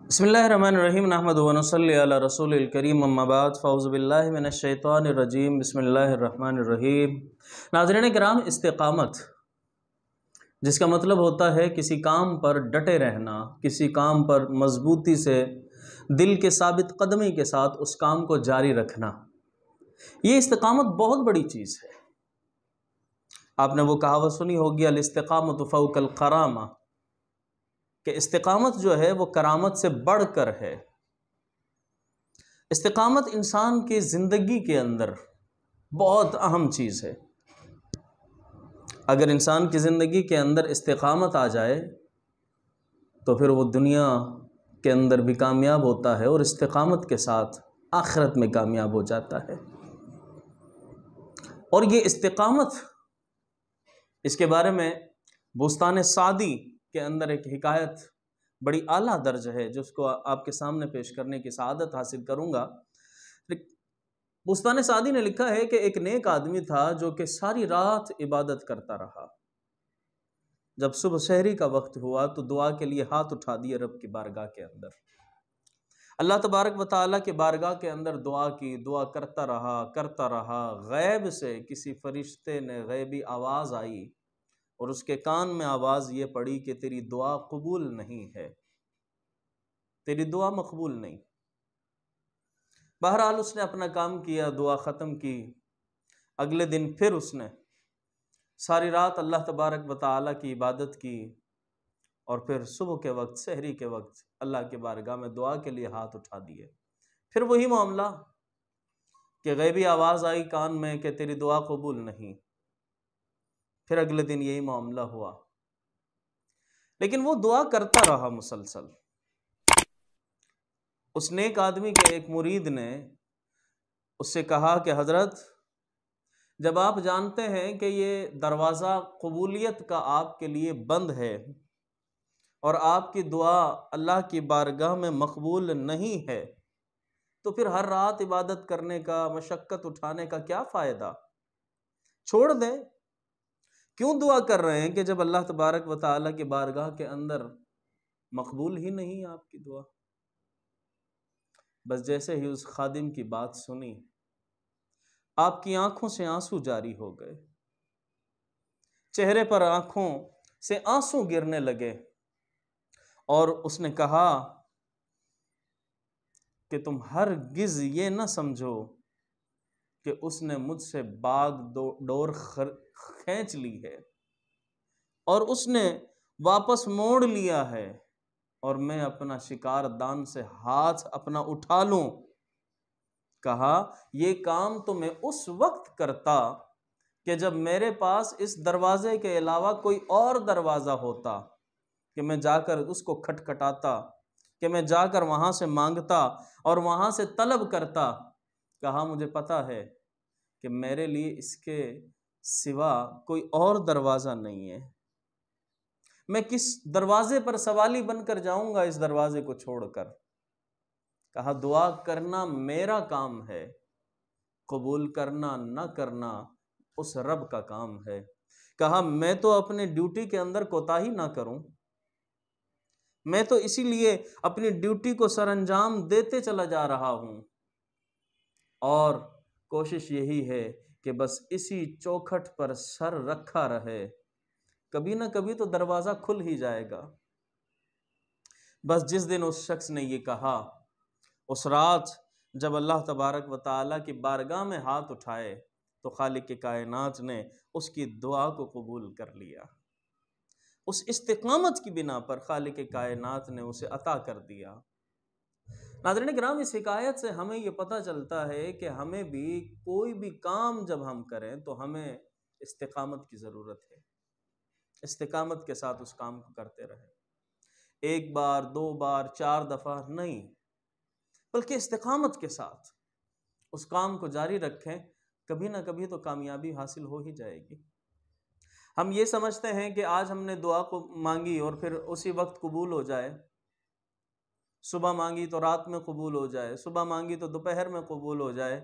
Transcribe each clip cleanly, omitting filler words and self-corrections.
بسم اللہ الرحمن الرحیم نحمد و نصلی علی رسول الکریم اما بعد فاعوذ باللہ من الشیطان الرجیم بسم اللہ الرحمن الرحیم۔ ناظرین کرام، استقامت جس کا مطلب ہوتا ہے کسی کام پر ڈٹے رہنا، کسی کام پر مضبوطی سے دل کے ثابت قدمی کے ساتھ اس کام کو جاری رکھنا، یہ استقامت بہت بڑی چیز ہے۔ آپ نے وہ کہاوت سنی ہوگی الاستقامۃ فوق القرامہ، کہ استقامت جو ہے وہ کرامت سے بڑھ کر ہے۔ استقامت انسان کی زندگی کے اندر بہت اہم چیز ہے۔ اگر انسان کی زندگی کے اندر استقامت آ جائے تو پھر وہ دنیا کے اندر بھی کامیاب ہوتا ہے اور استقامت کے ساتھ آخرت میں کامیاب ہو جاتا ہے۔ اور یہ استقامت، اس کے بارے میں بستان سعدی کے اندر ایک حکایت بڑی اعلیٰ درج ہے جو اس کو آپ کے سامنے پیش کرنے کی سعادت حاصل کروں گا۔ بستان سعدی نے لکھا ہے کہ ایک نیک آدمی تھا جو کہ ساری رات عبادت کرتا رہا۔ جب صبح سحری کا وقت ہوا تو دعا کے لیے ہاتھ اٹھا دیے رب کی بارگاہ کے اندر، اللہ تبارک و تعالیٰ کے بارگاہ کے اندر دعا کی، دعا کرتا رہا۔ غیب سے کسی فرشتے نے غیبی آواز آئی اور اس کے کان میں آواز یہ پڑی کہ تیری دعا قبول نہیں ہے، تیری دعا مقبول نہیں۔ بہرحال اس نے اپنا کام کیا، دعا ختم کی۔ اگلے دن پھر اس نے ساری رات اللہ تبارک و تعالیٰ کی عبادت کی اور پھر صبح کے وقت، سحری کے وقت اللہ کے بارگاہ میں دعا کے لیے ہاتھ اٹھا دیے۔ پھر وہی معاملہ کہ غیبی آواز آئی کان میں کہ تیری دعا قبول نہیں۔ پھر اگلے دن یہی معاملہ ہوا، لیکن وہ دعا کرتا رہا مسلسل۔ اس نیک آدمی کے ایک مرید نے اس سے کہا کہ حضرت، جب آپ جانتے ہیں کہ یہ دروازہ قبولیت کا آپ کے لیے بند ہے اور آپ کی دعا اللہ کی بارگاہ میں مقبول نہیں ہے، تو پھر ہر رات عبادت کرنے کا، مشقت اٹھانے کا کیا فائدہ؟ چھوڑ دیں۔ کیوں دعا کر رہے ہیں کہ جب اللہ تبارک و تعالیٰ کی بارگاہ کے اندر مقبول ہی نہیں آپ کی دعا؟ بس جیسے ہی اس خادم کی بات سنی، آپ کی آنکھوں سے آنسو جاری ہو گئے، چہرے پر آنکھوں سے آنسو گرنے لگے، اور اس نے کہا کہ تم ہرگز یہ نہ سمجھو کہ اس نے مجھ سے باغ ڈور کھینچ لی ہے اور اس نے واپس موڑ لیا ہے اور میں اپنا شکار دان سے ہاتھ اپنا اٹھا لوں۔ کہا یہ کام تو میں اس وقت کرتا کہ جب میرے پاس اس دروازے کے علاوہ کوئی اور دروازہ ہوتا، کہ میں جا کر اس کو کھٹکھٹاتا، کہ میں جا کر وہاں سے مانگتا اور وہاں سے طلب کرتا۔ کہا مجھے پتا ہے کہ میرے لیے اس کے سوا کوئی اور دروازہ نہیں ہے، میں کس دروازے پر سوالی بن کر جاؤں گا اس دروازے کو چھوڑ کر؟ کہا دعا کرنا میرا کام ہے، قبول کرنا نہ کرنا اس رب کا کام ہے۔ کہا میں تو اپنے ڈیوٹی کے اندر کوتاہی نہ کروں، میں تو اسی لیے اپنی ڈیوٹی کو سر انجام دیتے چلا جا رہا ہوں، اور کوشش یہی ہے کہ بس اسی چوکھٹ پر سر رکھا رہے، کبھی نہ کبھی تو دروازہ کھل ہی جائے گا۔ بس جس دن اس شخص نے یہ کہا، اس رات جب اللہ تبارک و تعالیٰ کی بارگاہ میں ہاتھ اٹھائے تو خالق کائنات نے اس کی دعا کو قبول کر لیا۔ اس استقامت کی بنا پر خالق کائنات نے اسے عطا کر دیا۔ ناظرین کرام، اس حکایت سے ہمیں یہ پتہ چلتا ہے کہ ہمیں بھی کوئی بھی کام جب ہم کریں تو ہمیں استقامت کی ضرورت ہے۔ استقامت کے ساتھ اس کام کو کرتے رہیں، ایک بار، دو بار، 4 دفعہ نہیں، بلکہ استقامت کے ساتھ اس کام کو جاری رکھیں، کبھی نہ کبھی تو کامیابی حاصل ہو ہی جائے گی۔ ہم یہ سمجھتے ہیں کہ آج ہم نے دعا کو مانگی اور پھر اسی وقت قبول ہو جائے، صبح مانگی تو رات میں قبول ہو جائے، صبح مانگی تو دوپہر میں قبول ہو جائے۔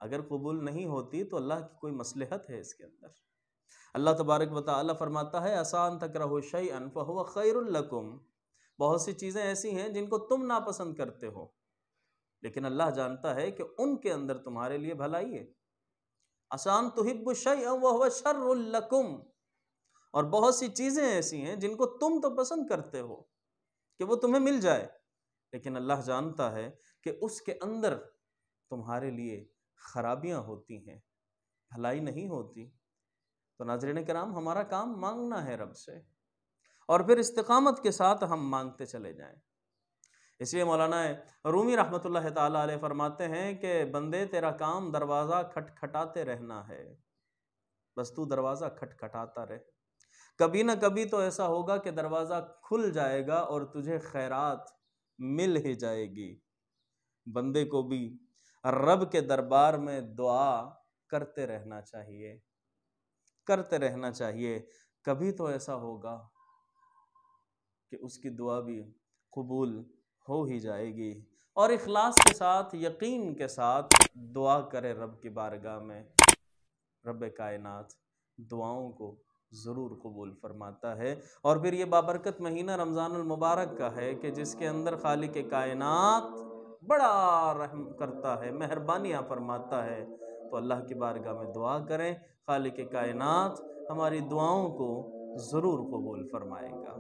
اگر قبول نہیں ہوتی تو اللہ کی کوئی مصلحت ہے اس کے اندر؟ اللہ تبارک و تعالیٰ فرماتا ہے عسیٰ ان تکرہوا شیئا فہو خیر لکم بہت سی چیزیں ایسی ہیں جن کو تم ناپسند کرتے ہو، لیکن اللہ جانتا ہے کہ ان کے اندر تمہارے لیے بھلائی ہے۔ آسان تحب شیئا وہو شر لکم، اور بہت سی چیزیں ایسی ہیں جن کو تم تو پسند کرتے ہو کہ وہ تمہیں مل جائے، لیکن اللہ جانتا ہے کہ اس کے اندر تمہارے لیے خرابیاں ہوتی ہیں، بھلائی نہیں ہوتی۔ تو ناظرین کرام، ہمارا کام مانگنا ہے رب سے، اور پھر استقامت کے ساتھ ہم مانگتے چلے جائیں۔ اس لیے مولانا رومی رحمۃ اللہ تعالیٰ علیہ فرماتے ہیں کہ بندے تیرا کام دروازہ کھٹکھٹاتے رہنا ہے، بس تو دروازہ کھٹکھٹاتا رہ، کبھی نہ کبھی تو ایسا ہوگا کہ دروازہ کھل جائے گا اور تجھے خیرات مل ہی جائے گی۔ بندے کو بھی رب کے دربار میں دعا کرتے رہنا چاہیے، کرتے رہنا چاہیے، کبھی تو ایسا ہوگا کہ اس کی دعا بھی قبول ہو ہی جائے گی۔ اور اخلاص کے ساتھ، یقین کے ساتھ دعا کرے رب کی بارگاہ میں، رب کائنات دعاؤں کو ضرور قبول فرماتا ہے۔ اور پھر یہ بابرکت مہینہ رمضان المبارک کا ہے کہ جس کے اندر خالق کائنات بڑا رحم کرتا ہے، مہربانیاں فرماتا ہے۔ تو اللہ کی بارگاہ میں دعا کریں، خالق کائنات ہماری دعاؤں کو ضرور قبول فرمائے گا۔